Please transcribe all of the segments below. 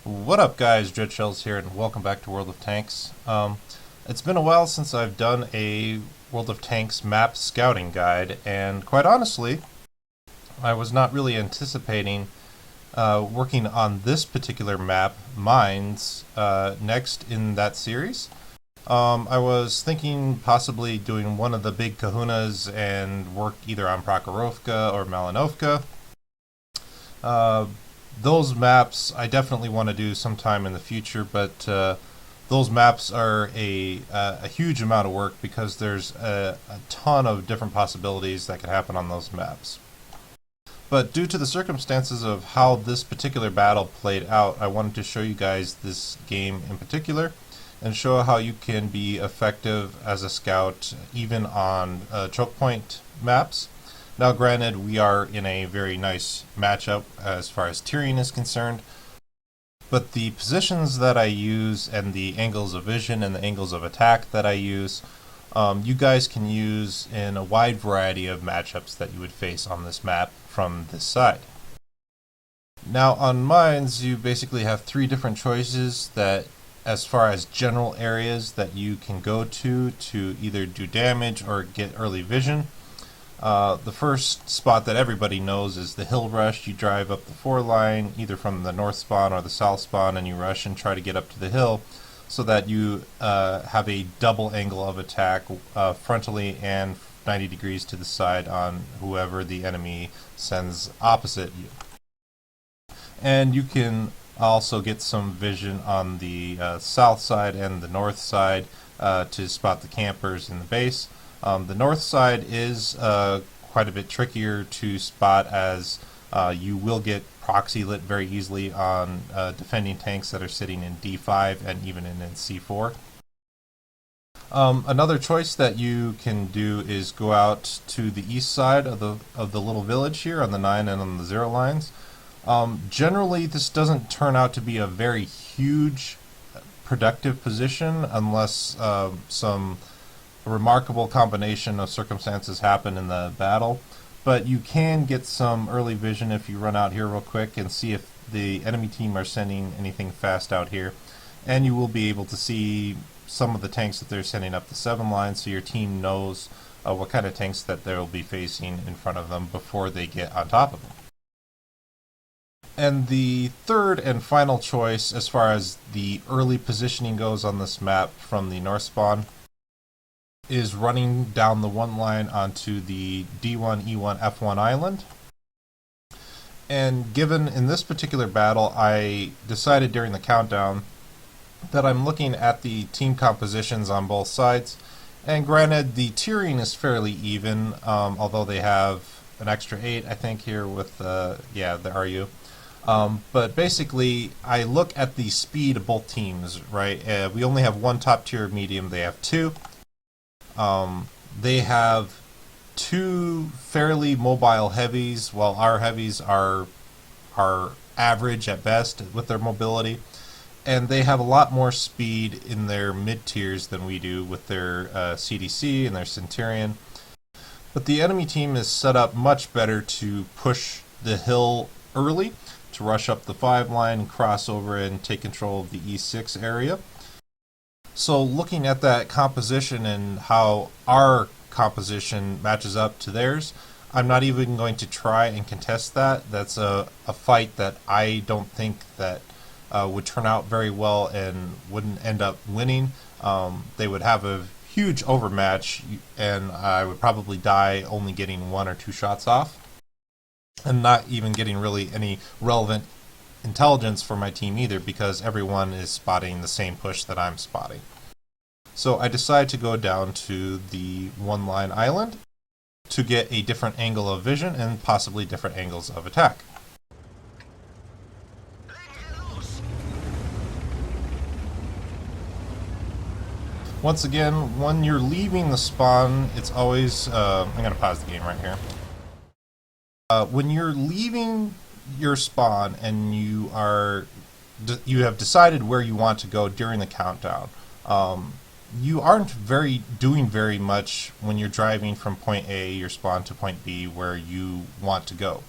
What up, guys? Dreadshells here, and welcome back to World of Tanks. It's been a while since I've done a World of Tanks map scouting guide, and quite honestly, I was not really anticipating working on this particular map, Mines, next in that series. I was thinking possibly doing one of the big kahunas and work either on Prokhorovka or Malinovka. Those maps I definitely want to do sometime in the future, but those maps are a huge amount of work because there's a ton of different possibilities that could happen on those maps. But due to the circumstances of how this particular battle played out, I wanted to show you guys this game in particular and show how you can be effective as a scout even on choke point maps. Now granted, we are in a very nice matchup as far as tiering is concerned, but the positions that I use and the angles of vision and the angles of attack that I use, you guys can use in a wide variety of matchups that you would face on this map from this side. Now on Mines, you basically have three different choices that as far as general areas that you can go to either do damage or get early vision. The first spot that everybody knows is the hill rush. You drive up the 4 line, either from the north spawn or the south spawn, and you rush and try to get up to the hill so that you have a double angle of attack frontally and 90 degrees to the side on whoever the enemy sends opposite you. And you can also get some vision on the south side and the north side to spot the campers in the base. The north side is quite a bit trickier to spot as you will get proxy lit very easily on defending tanks that are sitting in D5 and even in C4. Another choice that you can do is go out to the east side of the little village here on the 9 and on the 0 lines. Generally, this doesn't turn out to be a very huge productive position unless some remarkable combination of circumstances happen in the battle, but you can get some early vision if you run out here real quick and see if the enemy team are sending anything fast out here, and you will be able to see some of the tanks that they're sending up the 7 line, so your team knows what kind of tanks that they'll be facing in front of them before they get on top of them. And the third and final choice as far as the early positioning goes on this map from the north spawn is running down the 1 line onto the D1, E1, F1 island. And given in this particular battle, I decided during the countdown that I'm looking at the team compositions on both sides. And granted, the tiering is fairly even, although they have an extra 8, I think, here with the RU. But basically, I look at the speed of both teams, right? We only have one top tier medium, they have 2. They have 2 fairly mobile heavies, while our heavies are average at best with their mobility, and they have a lot more speed in their mid tiers than we do with their CDC and their Centurion. But the enemy team is set up much better to push the hill early, to rush up the 5 line and cross over and take control of the E6 area. So looking at that composition and how our composition matches up to theirs, I'm not even going to try and contest that. That's a fight that I don't think that would turn out very well and wouldn't end up winning. They would have a huge overmatch and I would probably die only getting 1 or 2 shots off and not even getting really any relevant intelligence for my team either, because everyone is spotting the same push that I'm spotting. So I decided to go down to the 1 line island to get a different angle of vision and possibly different angles of attack. Once again, when you're leaving the spawn, it's always I'm going to pause the game right here. When you're leaving your spawn and you have decided where you want to go during the countdown, you aren't doing very much when you're driving from point A, your spawn, to point B, where you want to go.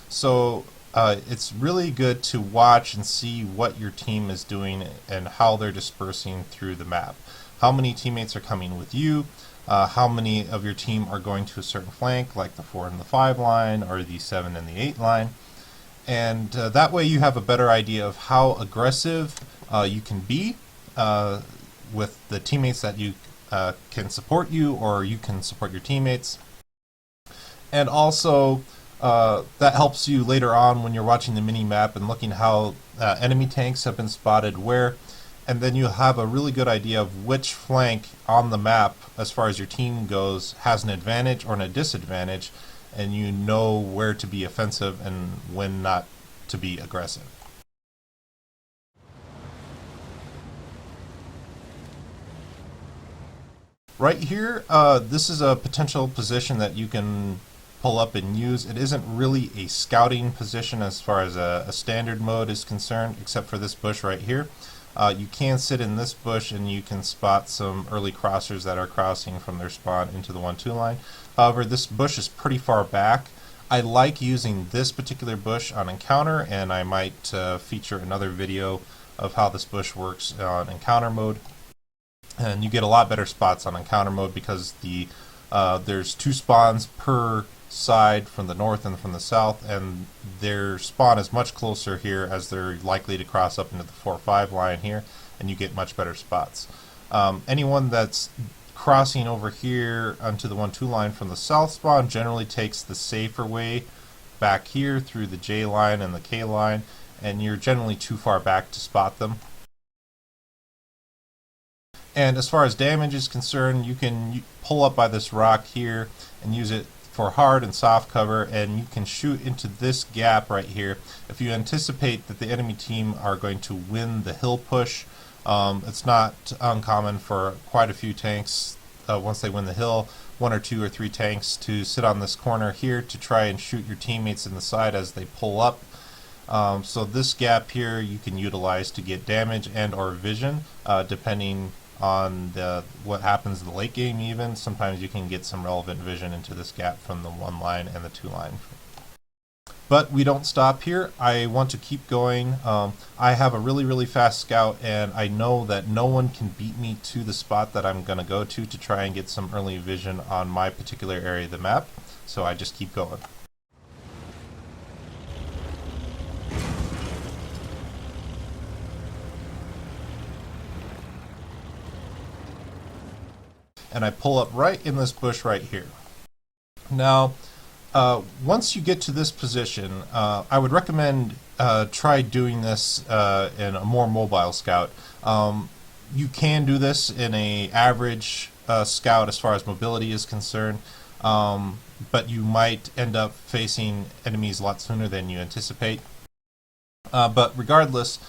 So it's really good to watch and see what your team is doing and how they're dispersing through the map. How many teammates are coming with you? How many of your team are going to a certain flank, like the 4 and the 5 line, or the 7 and the 8 line? And that way you have a better idea of how aggressive you can be with the teammates that you can support you, or you can support your teammates. And also, that helps you later on when you're watching the mini-map and looking how enemy tanks have been spotted where, and then you'll have a really good idea of which flank on the map, as far as your team goes, has an advantage or a disadvantage, and you know where to be offensive and when not to be aggressive. Right here, this is a potential position that you can pull up and use. It isn't really a scouting position as far as a standard mode is concerned, except for this bush right here. You can sit in this bush and you can spot some early crossers that are crossing from their spawn into the 1-2 line. However, this bush is pretty far back. I like using this particular bush on encounter, and I might feature another video of how this bush works on encounter mode. And you get a lot better spots on encounter mode because there's 2 spawns per side from the north and from the south, and their spawn is much closer here as they're likely to cross up into the 4-5 line here, and you get much better spots. Anyone that's crossing over here onto the 1-2 line from the south spawn generally takes the safer way back here through the J line and the K line, and you're generally too far back to spot them. And as far as damage is concerned, you can pull up by this rock here and use it for hard and soft cover, and you can shoot into this gap right here. If you anticipate that the enemy team are going to win the hill push, it's not uncommon for quite a few tanks, once they win the hill, 1 or 2 or 3 tanks to sit on this corner here to try and shoot your teammates in the side as they pull up. So this gap here you can utilize to get damage and or vision, depending on what happens in the late game even. Sometimes you can get some relevant vision into this gap from the 1 line and the 2 line. But we don't stop here. I want to keep going. I have a really fast scout, and I know that no one can beat me to the spot that I'm going to go to try and get some early vision on my particular area of the map. So I just keep going. And I pull up right in this bush right here. Now, once you get to this position, I would recommend try doing this in a more mobile scout. You can do this in a average scout as far as mobility is concerned, but you might end up facing enemies a lot sooner than you anticipate. But regardless,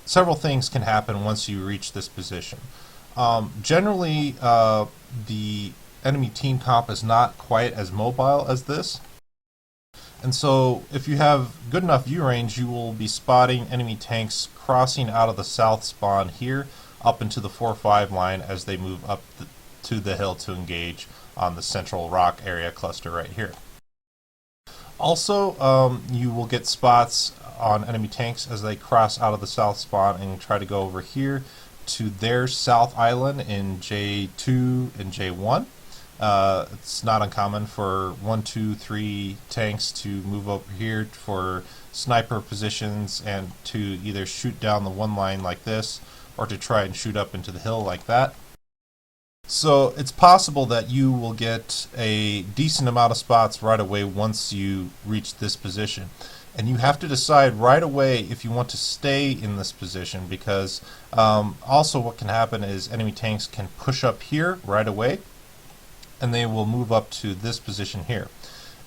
several things can happen once you reach this position. Generally, the enemy team comp is not quite as mobile as this. And so if you have good enough view range, you will be spotting enemy tanks crossing out of the south spawn here up into the 4-5 line as they move up to the hill to engage on the central rock area cluster right here. Also, you will get spots on enemy tanks as they cross out of the south spawn and try to go over here to their south island in J2 and J1. It's not uncommon for 1, 2, 3 tanks to move over here for sniper positions and to either shoot down the 1 line like this or to try and shoot up into the hill like that. So it's possible that you will get a decent amount of spots right away once you reach this position. And you have to decide right away if you want to stay in this position, because also what can happen is enemy tanks can push up here right away and they will move up to this position here.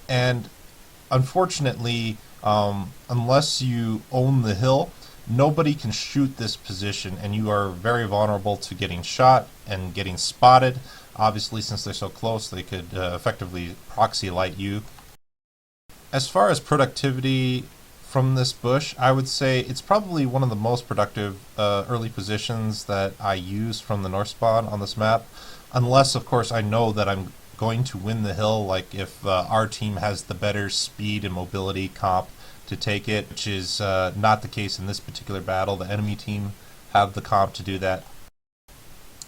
And unfortunately, unless you own the hill, nobody can shoot this position, and you are very vulnerable to getting shot and getting spotted. Obviously, since they're so close, they could effectively proxy light you. As far as productivity from this bush, I would say it's probably one of the most productive early positions that I use from the north spawn on this map. Unless, of course, I know that I'm going to win the hill, like if our team has the better speed and mobility comp to take it, which is not the case in this particular battle. The enemy team have the comp to do that.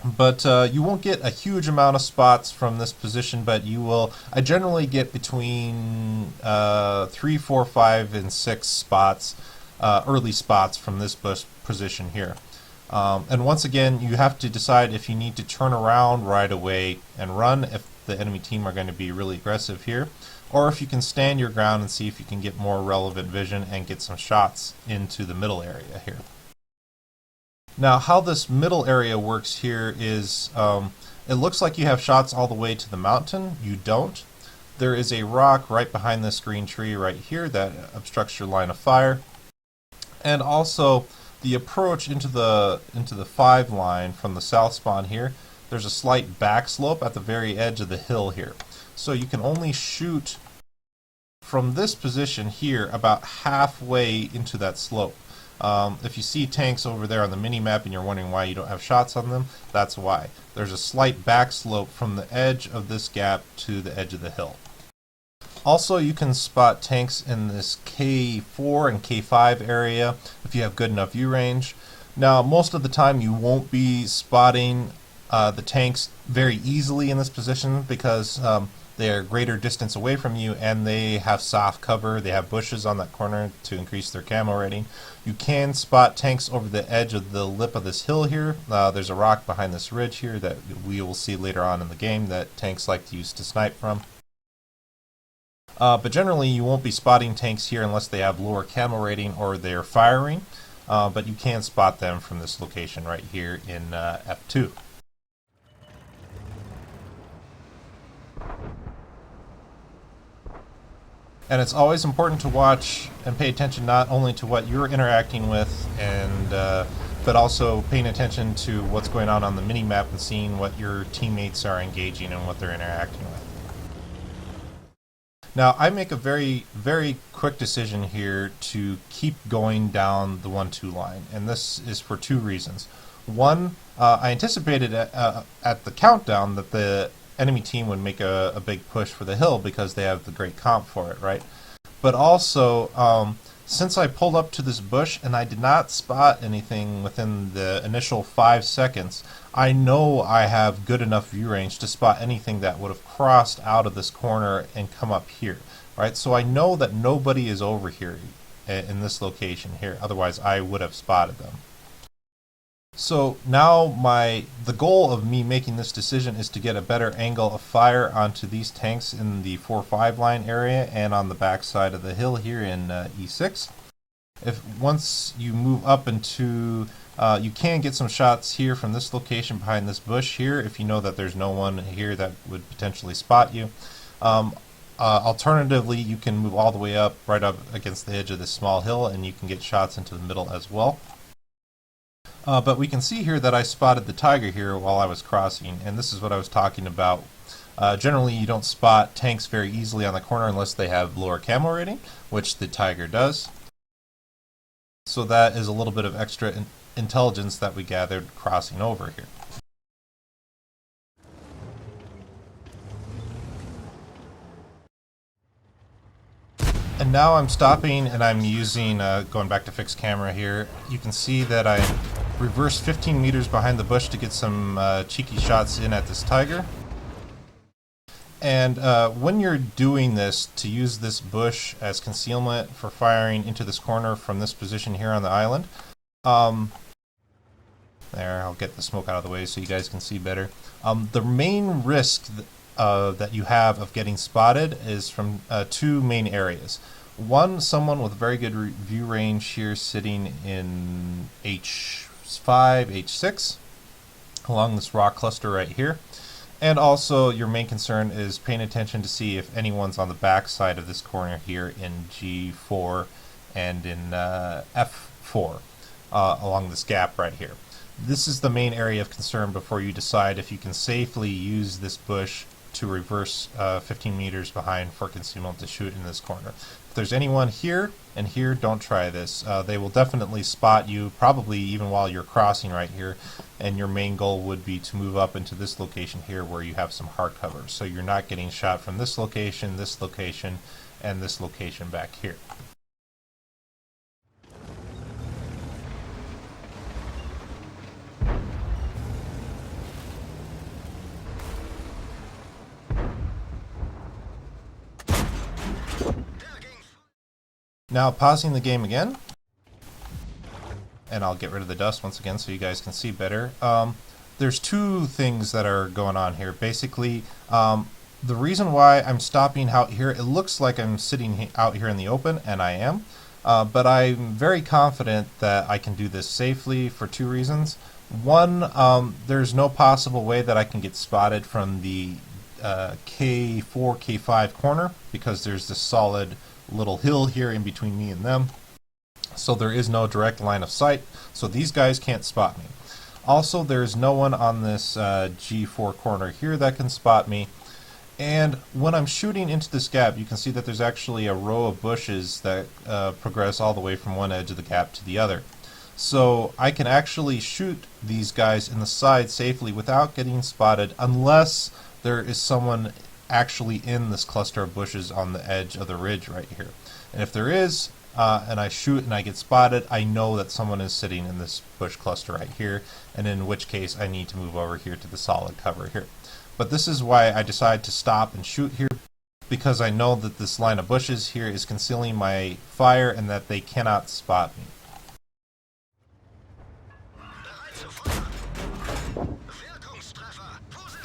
But you won't get a huge amount of spots from this position, but you will. I generally get between 3, 4, 5, and 6 spots, early spots from this position here. And once again, you have to decide if you need to turn around right away and run if the enemy team are going to be really aggressive here, or if you can stand your ground and see if you can get more relevant vision and get some shots into the middle area here. Now, how this middle area works here is, it looks like you have shots all the way to the mountain. You don't. There is a rock right behind this green tree right here that obstructs your line of fire. And also, the approach into the 5 line from the south spawn here, there's a slight back slope at the very edge of the hill here. So you can only shoot from this position here about halfway into that slope. If you see tanks over there on the mini-map and you're wondering why you don't have shots on them, that's why. There's a slight back slope from the edge of this gap to the edge of the hill. Also, you can spot tanks in this K4 and K5 area if you have good enough view range. Now, most of the time you won't be spotting the tanks very easily in this position because they are greater distance away from you and they have soft cover. They have bushes on that corner to increase their camo rating. You can spot tanks over the edge of the lip of this hill here. There's a rock behind this ridge here that we will see later on in the game that tanks like to use to snipe from. But generally you won't be spotting tanks here unless they have lower camo rating or they're firing. But you can spot them from this location right here in F2. And it's always important to watch and pay attention not only to what you're interacting with, but also paying attention to what's going on the mini-map and seeing what your teammates are engaging and what they're interacting with. Now, I make a very, very quick decision here to keep going down the 1-2 line, and this is for 2 reasons. One, I anticipated at the countdown that the enemy team would make a big push for the hill because they have the great comp for it, right? But also, since I pulled up to this bush and I did not spot anything within the initial 5 seconds, I know I have good enough view range to spot anything that would have crossed out of this corner and come up here, right? So I know that nobody is over here in this location here, otherwise I would have spotted them. So now the goal of me making this decision is to get a better angle of fire onto these tanks in the 4-5 line area and on the back side of the hill here in E6. Once you move up into, you can get some shots here from this location behind this bush here if you know that there's no one here that would potentially spot you. Alternatively, you can move all the way up, right up against the edge of this small hill, and you can get shots into the middle as well. But we can see here that I spotted the tiger here while I was crossing, and this is what I was talking about. Generally, you don't spot tanks very easily on the corner unless they have lower camo rating, which the tiger does. So that is a little bit of extra intelligence that we gathered crossing over here. And now I'm stopping and I'm using, going back to fixed camera here, you can see that I reversed 15 meters behind the bush to get some cheeky shots in at this tiger. And when you're doing this, to use this bush as concealment for firing into this corner from this position here on the island, there, I'll get the smoke out of the way so you guys can see better. The main risk that you have of getting spotted is from 2 main areas. One, someone with very good view range here sitting in H5, H6, along this rock cluster right here. And also, your main concern is paying attention to see if anyone's on the back side of this corner here in G4 and in F4, along this gap right here. This is the main area of concern before you decide if you can safely use this bush to reverse 15 meters behind for concealment to shoot in this corner. If there's anyone here and here, don't try this. They will definitely spot you, probably even while you're crossing right here, and your main goal would be to move up into this location here where you have some hard cover, so you're not getting shot from this location, and this location back here. Now pausing the game again, and I'll get rid of the dust once again so you guys can see better. There's two things that are going on here. Basically, the reason why I'm stopping out here, it looks like I'm sitting out here in the open, and I am, but I'm very confident that I can do this safely for two reasons. One, there's no possible way that I can get spotted from the K4, K5 corner, because there's this solid little hill here in between me and them. So there is no direct line of sight, so these guys can't spot me. Also, there's no one on this G4 corner here that can spot me. And when I'm shooting into this gap, you can see that there's actually a row of bushes that progress all the way from one edge of the gap to the other. So I can actually shoot these guys in the side safely without getting spotted, unless there is someone actually in this cluster of bushes on the edge of the ridge right here. And if there is, and I shoot and I get spotted, I know that someone is sitting in this bush cluster right here, and in which case I need to move over here to the solid cover here. But this is why I decide to stop and shoot here, because I know that this line of bushes here is concealing my fire and that they cannot spot me.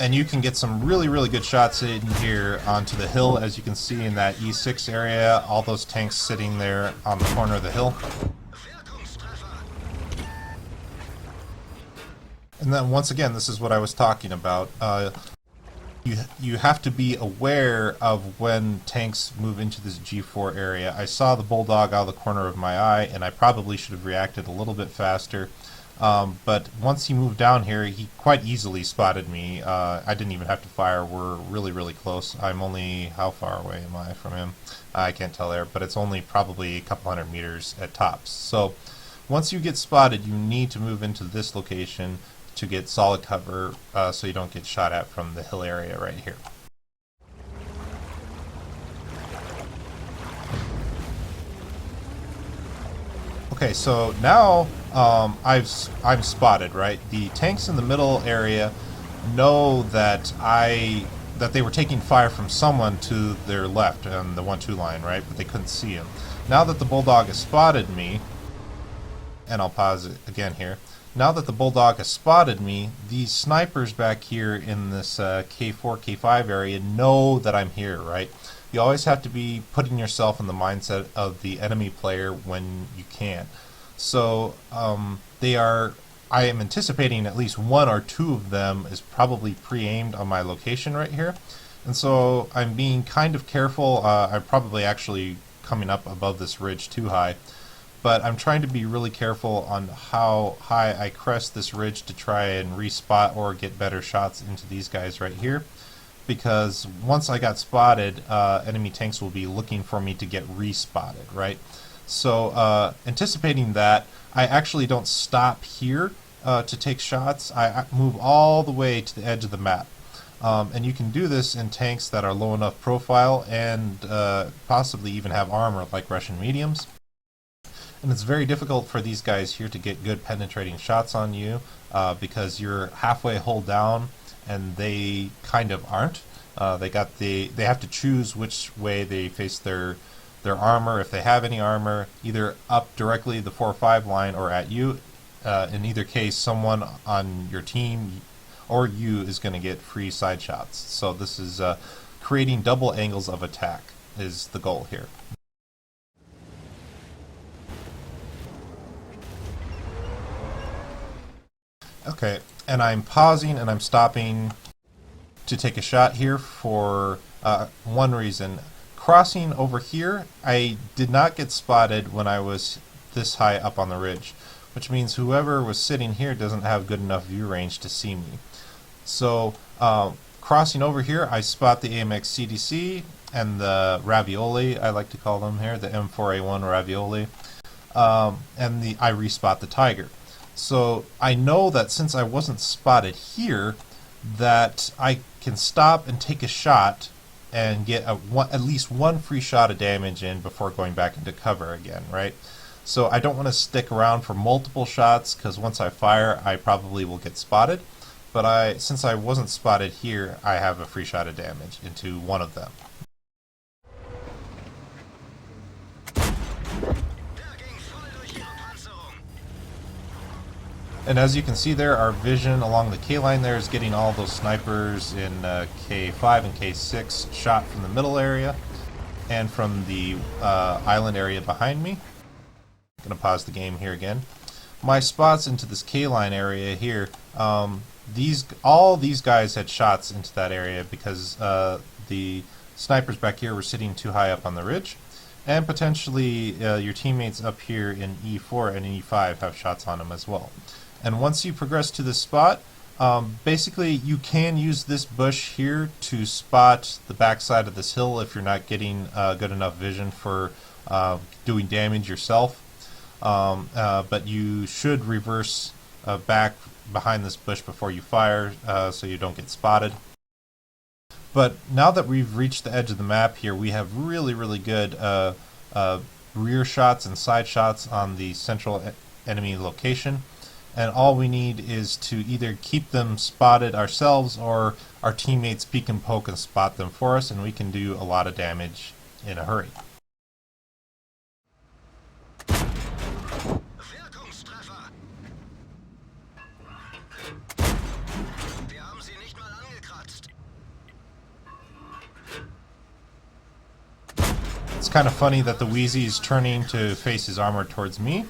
And you can get some really, really good shots in here onto the hill, as you can see in that E6 area, all those tanks sitting there on the corner of the hill. And then once again, this is what I was talking about. You have to be aware of when tanks move into this G4 area. I saw the bulldog out of the corner of my eye, and I probably should have reacted a little bit faster. But once he moved down here, he quite easily spotted me. I didn't even have to fire. We're really, really close. I'm only, how far away am I from him? I can't tell there, but it's only probably a couple hundred meters at tops. So once you get spotted, you need to move into this location to get solid cover so you don't get shot at from the hill area right here. Okay, so now I'm spotted, right? The tanks in the middle area know that they were taking fire from someone to their left on the 1-2 line, right? But they couldn't see him. Now that the bulldog has spotted me, and I'll pause it again here. Now that the bulldog has spotted me, these snipers back here in this K4, K5 area know that I'm here, right? You always have to be putting yourself in the mindset of the enemy player when you can. So I am anticipating at least one or two of them is probably pre-aimed on my location right here. And so I'm being kind of careful. I'm probably actually coming up above this ridge too high. But I'm trying to be really careful on how high I crest this ridge to try and respot or get better shots into these guys right here. Because once I got spotted, enemy tanks will be looking for me to get respotted, right? So anticipating that, I actually don't stop here to take shots. I move all the way to the edge of the map. And you can do this in tanks that are low enough profile and possibly even have armor like Russian mediums. And it's very difficult for these guys here to get good penetrating shots on you because you're halfway hull down and they kind of aren't. They have to choose which way they face their armor, if they have any armor, either up directly the 4-5 line or at you. In either case, someone on your team or you is going to get free side shots. So this is creating double angles of attack is the goal here. Okay, and I'm pausing and I'm stopping to take a shot here for one reason. Crossing over here, I did not get spotted when I was this high up on the ridge, which means whoever was sitting here doesn't have good enough view range to see me. So crossing over here, I spot the AMX CDC and the ravioli, I like to call them here, the M4A1 ravioli, and I respot the Tiger. So I know that since I wasn't spotted here, that I can stop and take a shot and get at least one free shot of damage in before going back into cover again, right? So I don't want to stick around for multiple shots because once I fire, I probably will get spotted. But since I wasn't spotted here, I have a free shot of damage into one of them. And as you can see there, our vision along the K line there is getting all those snipers in K5 and K6 shot from the middle area and from the island area behind me. I'm going to pause the game here again. My spots into this K line area here, all these guys had shots into that area because the snipers back here were sitting too high up on the ridge. And potentially your teammates up here in E4 and E5 have shots on them as well. And once you progress to this spot, basically you can use this bush here to spot the backside of this hill if you're not getting good enough vision for doing damage yourself. But you should reverse back behind this bush before you fire so you don't get spotted. But now that we've reached the edge of the map here, we have really good rear shots and side shots on the central enemy location. And all we need is to either keep them spotted ourselves or our teammates peek and poke and spot them for us, and we can do a lot of damage in a hurry. It's kind of funny that the Wheezy is turning to face his armor towards me,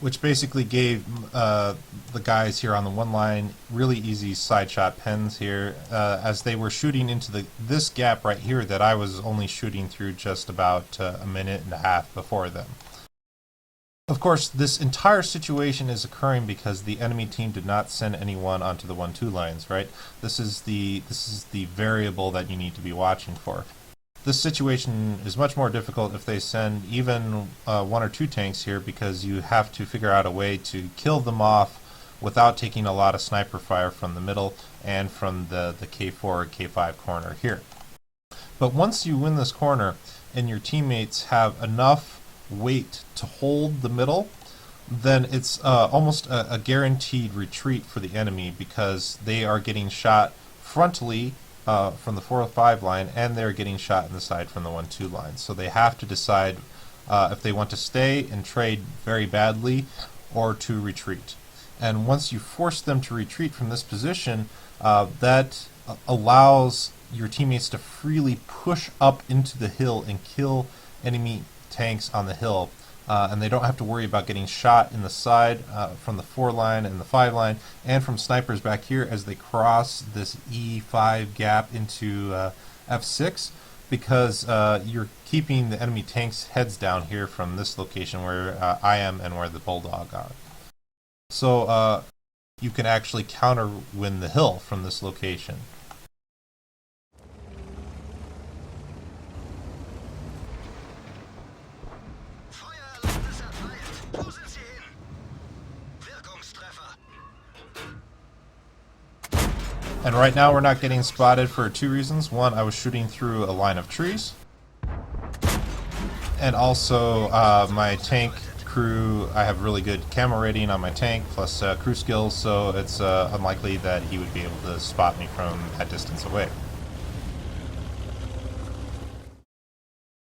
which basically gave the guys here on the one line really easy side shot pens here as they were shooting into this gap right here that I was only shooting through just about a minute and a half before them. Of course, this entire situation is occurring because the enemy team did not send anyone onto the 1-2 lines, right? This is the variable that you need to be watching for. This situation is much more difficult if they send even 1 or 2 tanks here, because you have to figure out a way to kill them off without taking a lot of sniper fire from the middle and from the K4 or K5 corner here. But once you win this corner and your teammates have enough weight to hold the middle, then it's almost a guaranteed retreat for the enemy, because they are getting shot frontally from the 4 or 5 line, and they're getting shot in the side from the 1-2 line. So they have to decide if they want to stay and trade very badly or to retreat. And once you force them to retreat from this position, that allows your teammates to freely push up into the hill and kill enemy tanks on the hill. And they don't have to worry about getting shot in the side from the 4 line and the 5 line, and from snipers back here as they cross this E5 gap into F6, because you're keeping the enemy tanks' heads down here from this location where I am and where the Bulldog are. So you can actually counter win the hill from this location. And right now we're not getting spotted for 2 reasons. One, I was shooting through a line of trees. And also my tank crew, I have really good camo rating on my tank, plus crew skills, so it's unlikely that he would be able to spot me from that distance away.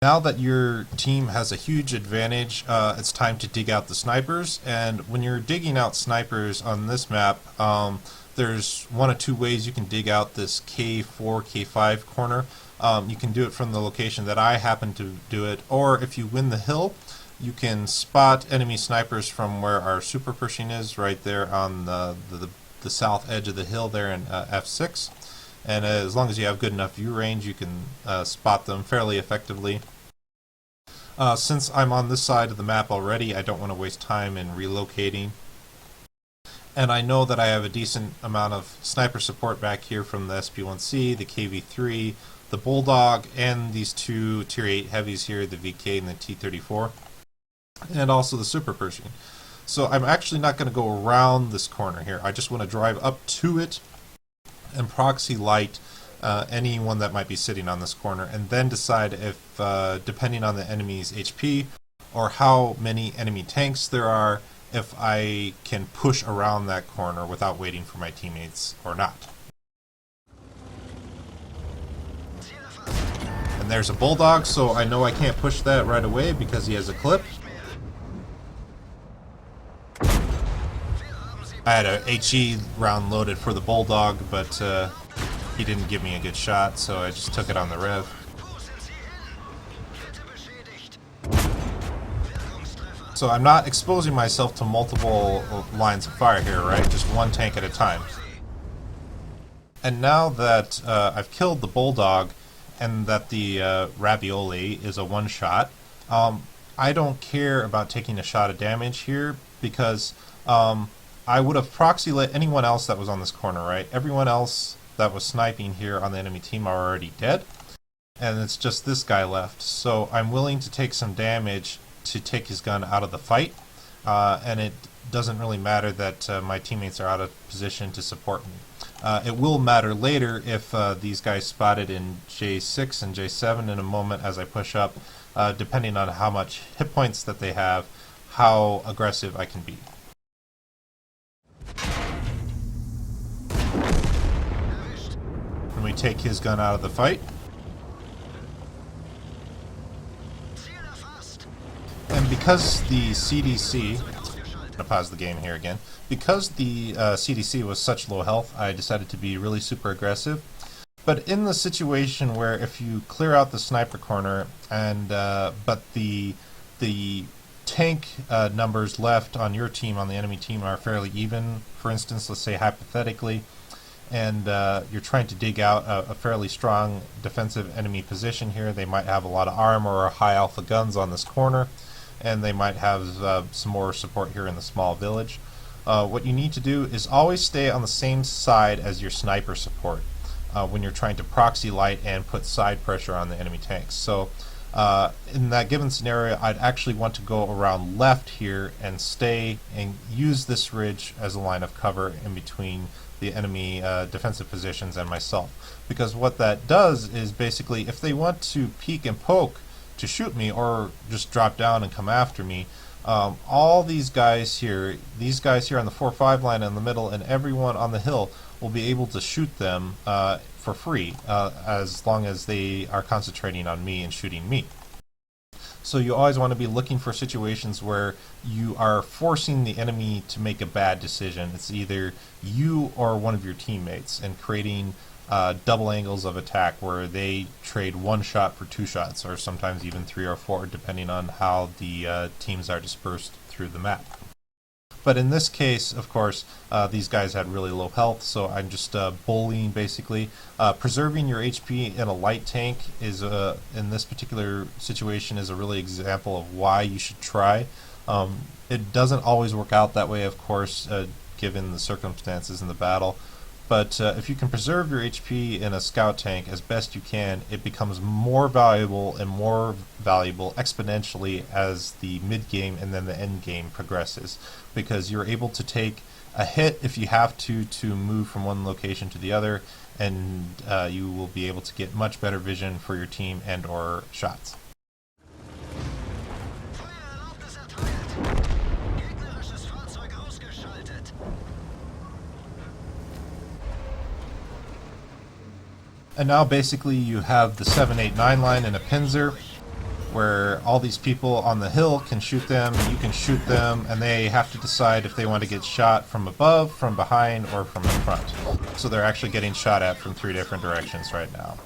Now that your team has a huge advantage, it's time to dig out the snipers. And when you're digging out snipers on this map, there's 1 of 2 ways you can dig out this K4, K5 corner. You can do it from the location that I happen to do it, or if you win the hill, you can spot enemy snipers from where our super Pershing is, right there on the south edge of the hill there in F6. And as long as you have good enough view range, you can spot them fairly effectively. Since I'm on this side of the map already, I don't want to waste time in relocating. And I know that I have a decent amount of sniper support back here from the SP1C, the KV3, the Bulldog, and these 2 Tier 8 heavies here, the VK and the T34, and also the Super Pershing. So I'm actually not going to go around this corner here. I just want to drive up to it and proxy light anyone that might be sitting on this corner, and then decide if, depending on the enemy's HP or how many enemy tanks there are, if I can push around that corner without waiting for my teammates or not. And there's a Bulldog, so I know I can't push that right away because he has a clip. I had a HE round loaded for the Bulldog, but he didn't give me a good shot, so I just took it on the rev. So I'm not exposing myself to multiple lines of fire here, right? Just one tank at a time. And now that I've killed the Bulldog and that the Ravioli is a one-shot, I don't care about taking a shot of damage here because I would have proxy lit anyone else that was on this corner, right? Everyone else that was sniping here on the enemy team are already dead, and it's just this guy left. So I'm willing to take some damage to take his gun out of the fight, and it doesn't really matter that my teammates are out of position to support me. It will matter later if these guys spotted in J6 and J7 in a moment as I push up, depending on how much hit points that they have, how aggressive I can be. When we take his gun out of the fight, and because the CDC, I'm going to pause the game here again, because the CDC was such low health, I decided to be really super aggressive. But in the situation where if you clear out the sniper corner and but the tank numbers left on your team, on the enemy team, are fairly even, for instance, let's say hypothetically, and you're trying to dig out a fairly strong defensive enemy position here, they might have a lot of armor or high alpha guns on this corner, and they might have some more support here in the small village. What you need to do is always stay on the same side as your sniper support when you're trying to proxy light and put side pressure on the enemy tanks. So in that given scenario, I'd actually want to go around left here and stay and use this ridge as a line of cover in between the enemy defensive positions and myself. Because what that does is basically, if they want to peek and poke to shoot me or just drop down and come after me, all these guys here on the 4-5 line in the middle and everyone on the hill will be able to shoot them for free as long as they are concentrating on me and shooting me. So you always want to be looking for situations where you are forcing the enemy to make a bad decision. It's either you or one of your teammates, and creating double angles of attack where they trade one shot for two shots, or sometimes even 3 or 4, depending on how the teams are dispersed through the map. But in this case, of course, these guys had really low health, so I'm just bullying basically. Preserving your HP in a light tank is, in this particular situation, is a really example of why you should try. It doesn't always work out that way, of course, given the circumstances in the battle. But if you can preserve your HP in a scout tank as best you can, it becomes more valuable and more valuable exponentially as the mid-game and then the end-game progresses, because you're able to take a hit if you have to move from one location to the other, and you will be able to get much better vision for your team and or shots. And now basically you have the 7-8-9 line in a pincer where all these people on the hill can shoot them, and you can shoot them, and they have to decide if they want to get shot from above, from behind, or from in front. So they're actually getting shot at from 3 different directions right now.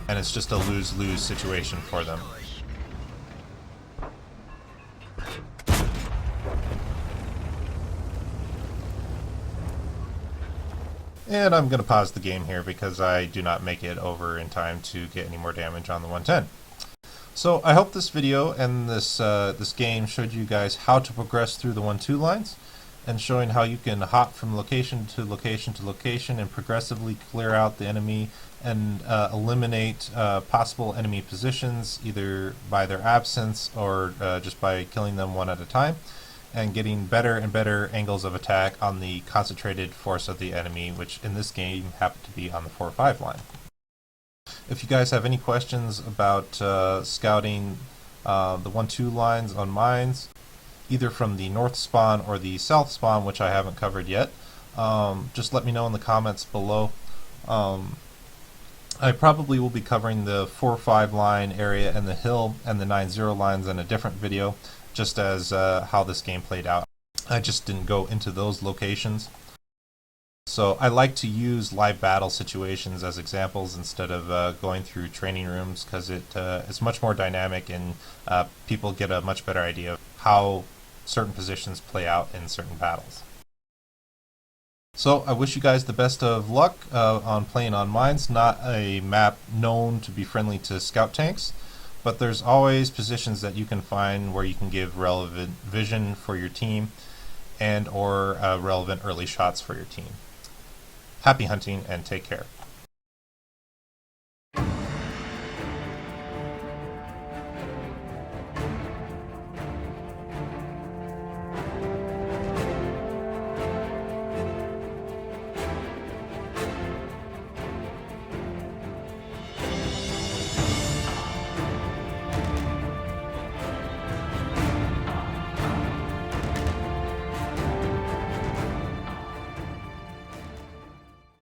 And it's just a lose-lose situation for them. And I'm going to pause the game here because I do not make it over in time to get any more damage on the 110. So I hope this video and this game showed you guys how to progress through the 1-2 lines, and showing how you can hop from location to location to location and progressively clear out the enemy and eliminate possible enemy positions, either by their absence or just by killing them one at a time, and getting better and better angles of attack on the concentrated force of the enemy, which in this game happened to be on the 4-5 line. If you guys have any questions about scouting the 1-2 lines on mines, either from the north spawn or the south spawn, which I haven't covered yet, just let me know in the comments below. I probably will be covering the 4-5 line area and the hill and the 9-0 lines in a different video, just as how this game played out. I just didn't go into those locations. So I like to use live battle situations as examples instead of going through training rooms, because it's much more dynamic, and people get a much better idea of how certain positions play out in certain battles. So I wish you guys the best of luck on playing on mines. Not a map known to be friendly to scout tanks, but there's always positions that you can find where you can give relevant vision for your team and or relevant early shots for your team. Happy hunting and take care.